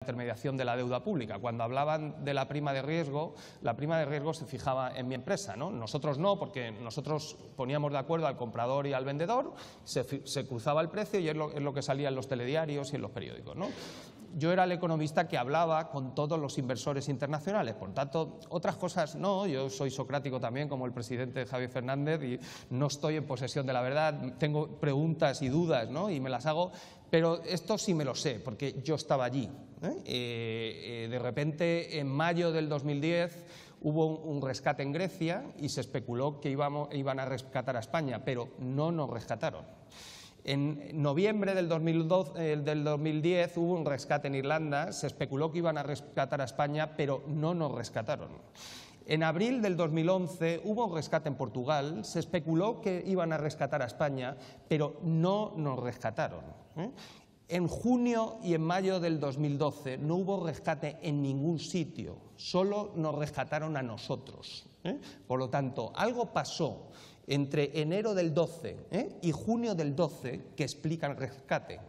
intermediación de la deuda pública. Cuando hablaban de la prima de riesgo se fijaba en mi empresa, ¿no? Nosotros no, porque nosotros poníamos de acuerdo al comprador y al vendedor, se cruzaba el precio y es lo que salía en los telediarios y en los periódicos, ¿no? Yo era el economista que hablaba con todos los inversores internacionales, por tanto, otras cosas no. Yo soy socrático también, como el presidente Javier Fernández, y no estoy en posesión de la verdad, tengo preguntas y dudas, ¿no? Y me las hago, pero esto sí me lo sé, porque yo estaba allí. De repente, en mayo del 2010, hubo un rescate en Grecia y se especuló que iban a rescatar a España, pero no nos rescataron. En noviembre del 2010 hubo un rescate en Irlanda, se especuló que iban a rescatar a España, pero no nos rescataron. En abril del 2011 hubo un rescate en Portugal, se especuló que iban a rescatar a España, pero no nos rescataron. En junio y en mayo del 2012 no hubo rescate en ningún sitio, solo nos rescataron a nosotros. Por lo tanto, algo pasó entre enero del 12 y junio del 12 que explica el rescate,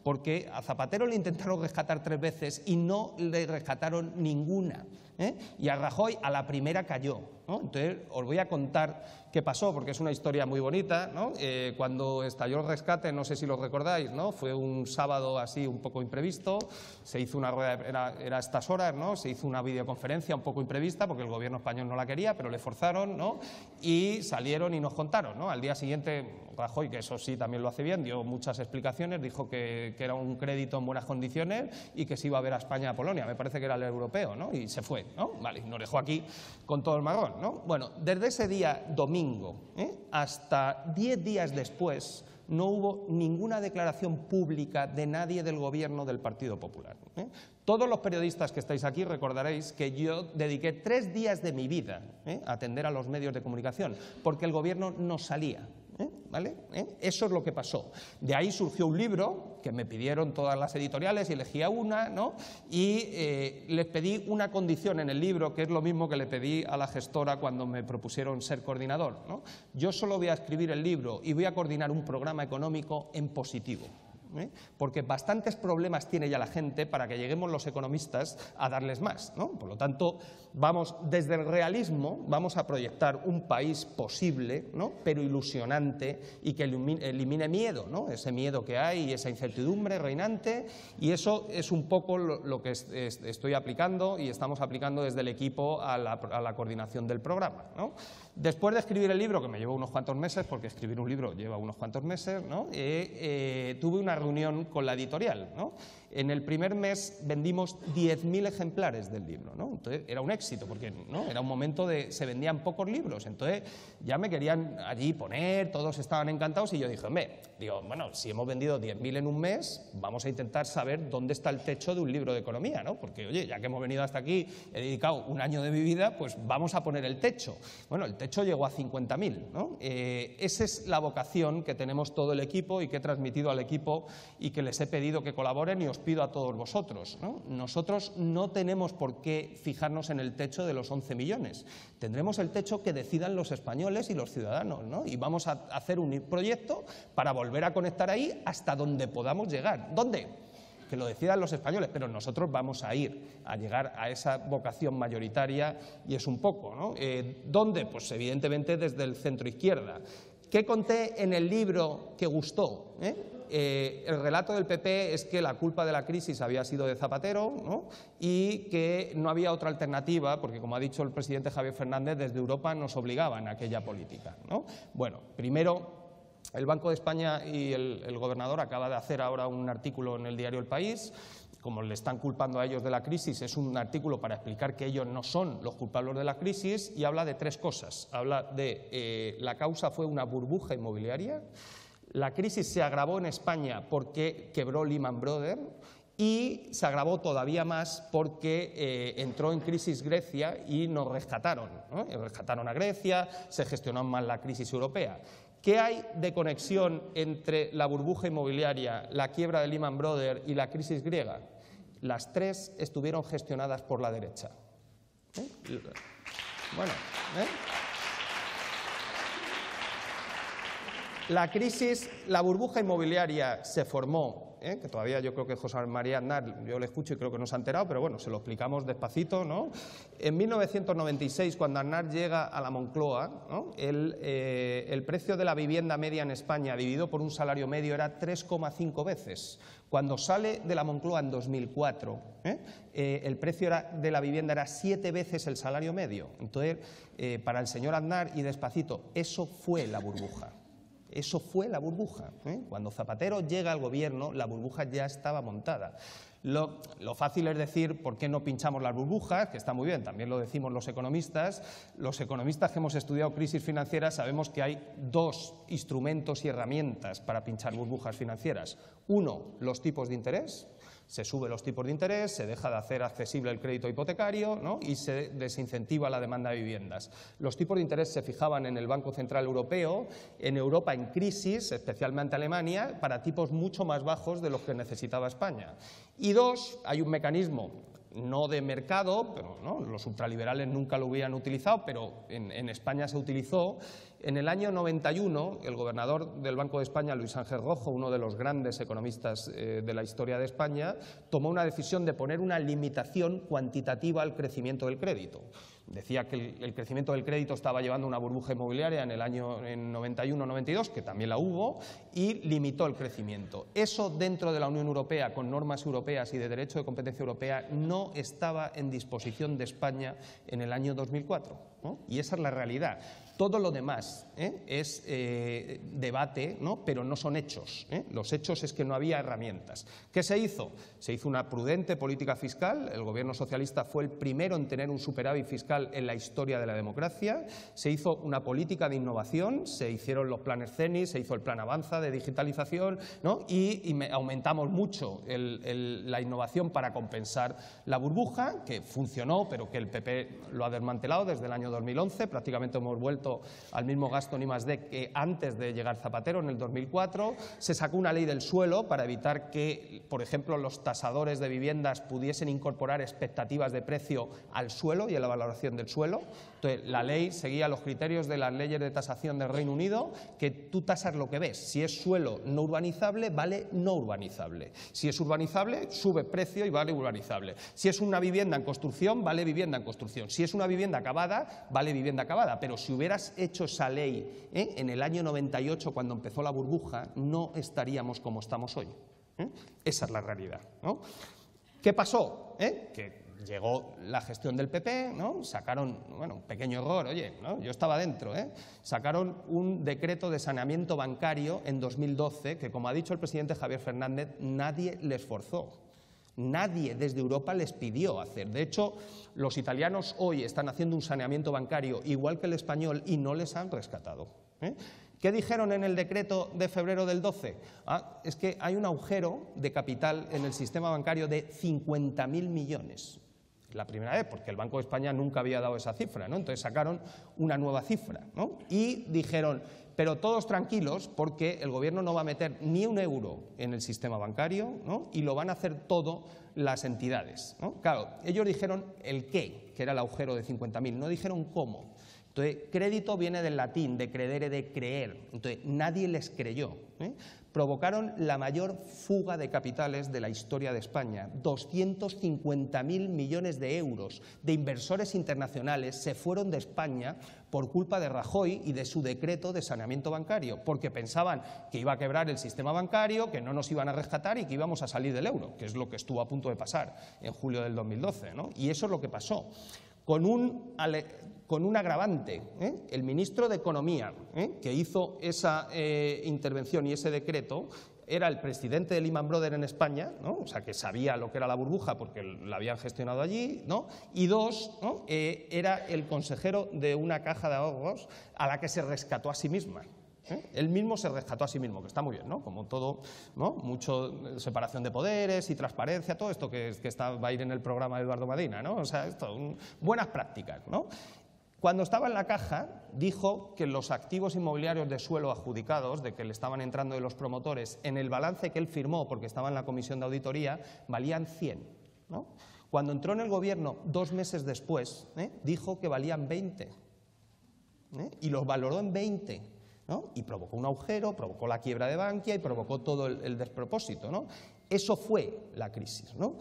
porque a Zapatero le intentaron rescatar 3 veces y no le rescataron ninguna, y a Rajoy a la primera cayó, ¿no? Entonces os voy a contar qué pasó, porque es una historia muy bonita, ¿no? Cuando estalló el rescate, no sé si lo recordáis, ¿no? Fue un sábado así un poco imprevisto, se hizo una rueda, era a estas horas, ¿no? Se hizo una videoconferencia un poco imprevista porque el gobierno español no la quería, pero le forzaron, ¿no? Y salieron y nos contaron, ¿no? Al día siguiente Rajoy, que eso sí también lo hace bien, dio muchas explicaciones, dijo que era un crédito en buenas condiciones y que se iba a ver a España a Polonia, me parece que era el europeo, ¿no? Y se fue, ¿no? Vale, nos dejó aquí con todo el marrón, ¿no? Bueno, desde ese día domingo hasta 10 días después no hubo ninguna declaración pública de nadie del gobierno del Partido Popular. Todos los periodistas que estáis aquí recordaréis que yo dediqué 3 días de mi vida a atender a los medios de comunicación, porque el gobierno no salía. ¿Vale? Eso es lo que pasó. De ahí surgió un libro que me pidieron todas las editoriales y elegí una, ¿no? Y les pedí una condición en el libro, que es lo mismo que le pedí a la gestora cuando me propusieron ser coordinador, ¿no? Yo solo voy a escribir el libro y voy a coordinar un programa económico en positivo. Porque bastantes problemas tiene ya la gente para que lleguemos los economistas a darles más, ¿no? Por lo tanto, vamos desde el realismo, vamos a proyectar un país posible, ¿no? Pero ilusionante y que elimine miedo, ¿no? Ese miedo que hay y esa incertidumbre reinante, y eso es un poco lo que estoy aplicando y estamos aplicando desde el equipo a la coordinación del programa, ¿no? Después de escribir el libro, que me llevó unos cuantos meses, porque escribir un libro lleva unos cuantos meses, ¿no? Tuve una reunión con la editorial, ¿no? En el primer mes vendimos 10.000 ejemplares del libro, ¿no? Entonces era un éxito, porque ¿no? Era un momento de se vendían pocos libros, entonces ya me querían allí poner, todos estaban encantados y yo dije, hombre, bueno, si hemos vendido 10.000 en un mes, vamos a intentar saber dónde está el techo de un libro de economía, ¿no? Porque, oye, ya que hemos venido hasta aquí, he dedicado un año de mi vida, pues vamos a poner el techo. Bueno, el techo llegó a 50.000, ¿no? Esa es la vocación que tenemos todo el equipo y que he transmitido al equipo y que les he pedido que colaboren y os pido a todos vosotros, ¿no? Nosotros no tenemos por qué fijarnos en el techo de los 11 millones. Tendremos el techo que decidan los españoles y los ciudadanos, ¿no? Y vamos a hacer un proyecto para volver a conectar ahí hasta donde podamos llegar. ¿Dónde? Que lo decidan los españoles, pero nosotros vamos a llegar a esa vocación mayoritaria y es un poco, ¿no? ¿Dónde? Pues evidentemente desde el centro izquierda. ¿Qué conté en el libro que gustó? El relato del PP es que la culpa de la crisis había sido de Zapatero, ¿no? Y que no había otra alternativa, porque como ha dicho el presidente Javier Fernández, desde Europa nos obligaban a aquella política, ¿no? Bueno, primero, el Banco de España y el gobernador acaba de hacer ahora un artículo en el diario El País. Como le están culpando a ellos de la crisis, es un artículo para explicar que ellos no son los culpables de la crisis y habla de 3 cosas. Habla de la causa fue una burbuja inmobiliaria, la crisis se agravó en España porque quebró Lehman Brothers y se agravó todavía más porque entró en crisis Grecia y nos rescataron, ¿no? Rescataron a Grecia, se gestionó mal la crisis europea. ¿Qué hay de conexión entre la burbuja inmobiliaria, la quiebra de Lehman Brothers y la crisis griega? Las 3 estuvieron gestionadas por la derecha. Bueno, la burbuja inmobiliaria se formó que todavía yo creo que José María Aznar, yo le escucho y creo que no se ha enterado, pero bueno, se lo explicamos despacito, ¿no? En 1996, cuando Aznar llega a la Moncloa, ¿no?, el precio de la vivienda media en España dividido por un salario medio era 3,5 veces. Cuando sale de la Moncloa en 2004, el precio de la vivienda era 7 veces el salario medio. Entonces, para el señor Aznar, y despacito, eso fue la burbuja. Eso fue la burbuja. Cuando Zapatero llega al gobierno, la burbuja ya estaba montada. Lo fácil es decir, ¿por qué no pinchamos las burbujas? Que está muy bien, también lo decimos los economistas. Los economistas que hemos estudiado crisis financieras sabemos que hay dos instrumentos y herramientas para pinchar burbujas financieras. Uno, los tipos de interés. Se suben los tipos de interés, se deja de hacer accesible el crédito hipotecario, ¿no?, y se desincentiva la demanda de viviendas. Los tipos de interés se fijaban en el Banco Central Europeo, en Europa en crisis, especialmente Alemania, para tipos mucho más bajos de los que necesitaba España. Y dos, hay un mecanismo no de mercado, pero ¿no?, los ultraliberales nunca lo hubieran utilizado, pero en España se utilizó. En el año 91, el gobernador del Banco de España, Luis Ángel Rojo, uno de los grandes economistas de la historia de España, tomó una decisión de poner una limitación cuantitativa al crecimiento del crédito. Decía que el crecimiento del crédito estaba llevando una burbuja inmobiliaria en el año 91-92, que también la hubo, y limitó el crecimiento. Eso dentro de la Unión Europea, con normas europeas y de derecho de competencia europea, no estaba en disposición de España en el año 2004, ¿no? Y esa es la realidad. Todo lo demás es debate, ¿no?, pero no son hechos. Los hechos es que no había herramientas. ¿Qué se hizo? Se hizo una prudente política fiscal. El gobierno socialista fue el primero en tener un superávit fiscal en la historia de la democracia. Se hizo una política de innovación, se hicieron los planes CENI, se hizo el plan Avanza de digitalización, ¿no?, y aumentamos mucho la innovación para compensar la burbuja, que funcionó, pero que el PP lo ha desmantelado desde el año 2011. Prácticamente hemos vuelto al mismo gasto en I+D que antes de llegar Zapatero, en el 2004. Se sacó una ley del suelo para evitar que, por ejemplo, los tasadores de viviendas pudiesen incorporar expectativas de precio al suelo y a la valoración del suelo. Entonces, la ley seguía los criterios de las leyes de tasación del Reino Unido, que tú tasas lo que ves. Si es suelo no urbanizable, vale no urbanizable. Si es urbanizable, sube precio y vale urbanizable. Si es una vivienda en construcción, vale vivienda en construcción. Si es una vivienda acabada, vale vivienda acabada. Pero si hubieras hecho esa ley en el año 98, cuando empezó la burbuja, no estaríamos como estamos hoy. Esa es la realidad, ¿no? ¿Qué pasó? Que llegó la gestión del PP, ¿no? Sacaron, bueno, un pequeño error, oye, ¿no?, yo estaba dentro, sacaron un decreto de saneamiento bancario en 2012 que, como ha dicho el presidente Javier Fernández, nadie les forzó. Nadie desde Europa les pidió hacer. De hecho, los italianos hoy están haciendo un saneamiento bancario igual que el español y no les han rescatado. ¿Qué dijeron en el decreto de febrero del 12? Es que hay un agujero de capital en el sistema bancario de 50.000 millones. La primera vez, porque el Banco de España nunca había dado esa cifra, ¿no? Entonces sacaron una nueva cifra, ¿no? Y dijeron, pero todos tranquilos, porque el gobierno no va a meter ni un euro en el sistema bancario, ¿no?, y lo van a hacer todo las entidades, ¿no? Claro, ellos dijeron el qué, que era el agujero de 50.000, no dijeron cómo. Entonces, crédito viene del latín, de credere, de creer. Entonces, nadie les creyó. Provocaron la mayor fuga de capitales de la historia de España. 250.000 millones de euros de inversores internacionales se fueron de España por culpa de Rajoy y de su decreto de saneamiento bancario, porque pensaban que iba a quebrar el sistema bancario, que no nos iban a rescatar y que íbamos a salir del euro, que es lo que estuvo a punto de pasar en julio del 2012, ¿no? Y eso es lo que pasó. Con un agravante, el ministro de Economía, que hizo esa intervención y ese decreto, era el presidente de Lehman Brothers en España, ¿no? O sea, que sabía lo que era la burbuja porque la habían gestionado allí, ¿no? Y dos, ¿no?, era el consejero de una caja de ahorros a la que se rescató a sí misma. Él mismo se rescató a sí mismo, que está muy bien, ¿no? Como todo, ¿no?, mucho separación de poderes y transparencia, todo esto que va a ir en el programa de Eduardo Medina, ¿no? O sea, esto, buenas prácticas, ¿no? Cuando estaba en la caja, dijo que los activos inmobiliarios de suelo adjudicados, de que le estaban entrando de los promotores, en el balance que él firmó, porque estaba en la comisión de auditoría, valían 100, ¿no? Cuando entró en el gobierno 2 meses después, dijo que valían 20, y los valoró en 20. ¿no? Y provocó un agujero, provocó la quiebra de Bankia y provocó todo el despropósito, ¿no? Eso fue la crisis, ¿no?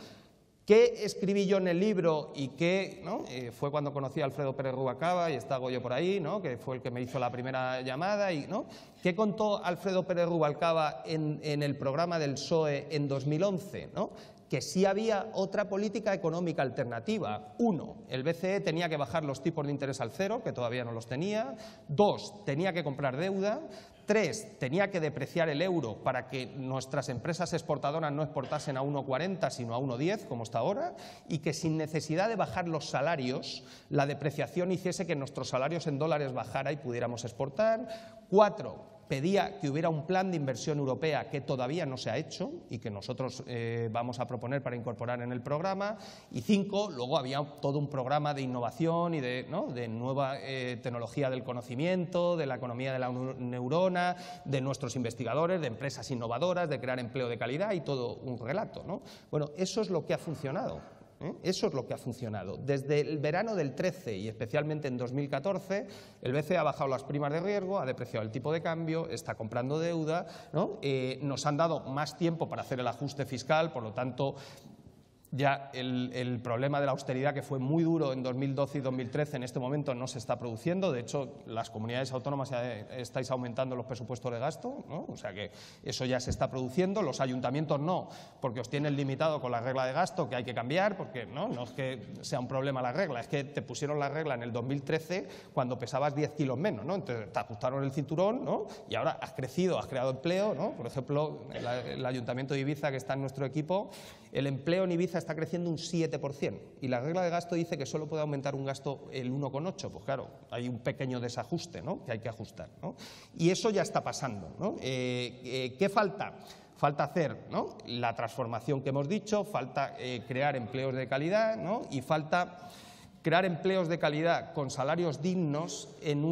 ¿Qué escribí yo en el libro y qué, ¿no? Fue cuando conocí a Alfredo Pérez Rubalcaba y está Goyo por ahí, ¿no? Que fue el que me hizo la primera llamada, y, ¿no? ¿Qué contó Alfredo Pérez Rubalcaba en el programa del PSOE en 2011, ¿no? Que sí había otra política económica alternativa. Uno, el BCE tenía que bajar los tipos de interés al cero, que todavía no los tenía. Dos, tenía que comprar deuda. Tres, tenía que depreciar el euro para que nuestras empresas exportadoras no exportasen a 1,40 sino a 1,10 como está ahora, y que sin necesidad de bajar los salarios, la depreciación hiciese que nuestros salarios en dólares bajara y pudiéramos exportar. Cuatro, pedía que hubiera un plan de inversión europea que todavía no se ha hecho y que nosotros vamos a proponer para incorporar en el programa. Y cinco, luego había todo un programa de innovación y de nueva tecnología del conocimiento, de la economía de la neurona, de nuestros investigadores, de empresas innovadoras, de crear empleo de calidad y todo un relato, ¿no? Bueno, eso es lo que ha funcionado. Eso es lo que ha funcionado. Desde el verano del 13 y especialmente en 2014, el BCE ha bajado las primas de riesgo, ha depreciado el tipo de cambio, está comprando deuda, ¿no? Nos han dado más tiempo para hacer el ajuste fiscal, por lo tanto, ya el problema de la austeridad, que fue muy duro en 2012 y 2013, en este momento no se está produciendo. De hecho, las comunidades autónomas estáis aumentando los presupuestos de gasto, ¿no? O sea que eso ya se está produciendo. Los ayuntamientos no, porque os tienen limitado con la regla de gasto que hay que cambiar, porque no es que sea un problema la regla, es que te pusieron la regla en el 2013 cuando pesabas 10 kilos menos, ¿no? Entonces te ajustaron el cinturón, ¿no? Y ahora has crecido, has creado empleo, ¿no? Por ejemplo, el Ayuntamiento de Ibiza, que está en nuestro equipo, el empleo en Ibiza está creciendo un 7% y la regla de gasto dice que solo puede aumentar un gasto el 1,8%. Pues claro, hay un pequeño desajuste, ¿no? Que hay que ajustar, ¿no? Y eso ya está pasando, ¿no? ¿Qué falta? Falta hacer, ¿no?, la transformación que hemos dicho, falta crear empleos de calidad, ¿no? Y falta crear empleos de calidad con salarios dignos en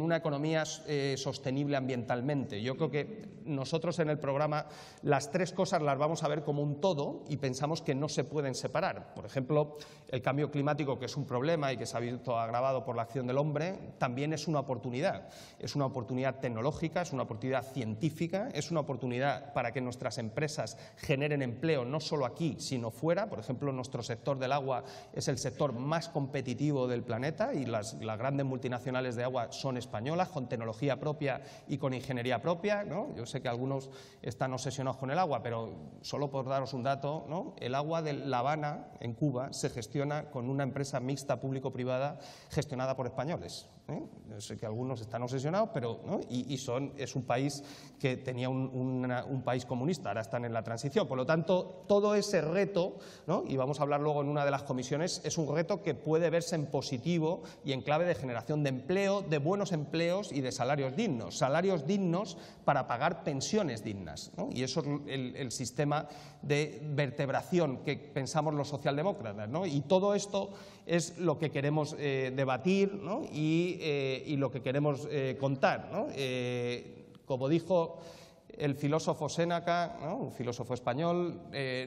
una economía sostenible ambientalmente. Yo creo que nosotros en el programa las tres cosas las vamos a ver como un todo y pensamos que no se pueden separar. Por ejemplo, el cambio climático, que es un problema y que se ha visto agravado por la acción del hombre, también es una oportunidad. Es una oportunidad tecnológica, es una oportunidad científica, es una oportunidad para que nuestras empresas generen empleo no solo aquí, sino fuera. Por ejemplo, nuestro sector del agua es el sector más competitivo del planeta y las grandes multinacionales de agua son españolas, con tecnología propia y con ingeniería propia, ¿no? Yo sé que algunos están obsesionados con el agua, pero solo por daros un dato, ¿no?, el agua de La Habana, en Cuba, se gestiona con una empresa mixta público-privada gestionada por españoles, ¿eh? Yo sé que algunos están obsesionados, pero, ¿no?, es un país que tenía un país comunista, ahora están en la transición. Por lo tanto, todo ese reto, ¿no?, y vamos a hablar luego en una de las comisiones, es un reto que puede verse en positivo y en clave de generación de empleo, de buenos empleos y de salarios dignos para pagar pensiones dignas, ¿no? Y eso es el sistema de vertebración que pensamos los socialdemócratas, ¿no? Y todo esto es lo que queremos debatir, ¿no?, y lo que queremos contar, ¿no? Como dijo el filósofo Séneca, ¿no?, un filósofo español,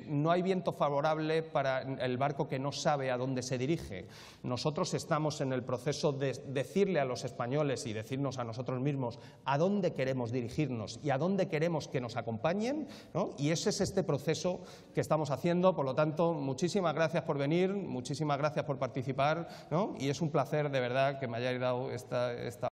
no hay viento favorable para el barco que no sabe a dónde se dirige. Nosotros estamos en el proceso de decirle a los españoles y decirnos a nosotros mismos a dónde queremos dirigirnos y a dónde queremos que nos acompañen, ¿no? Y ese es este proceso que estamos haciendo. Por lo tanto, muchísimas gracias por venir, muchísimas gracias por participar, ¿no? Y es un placer de verdad que me hayáis dado esta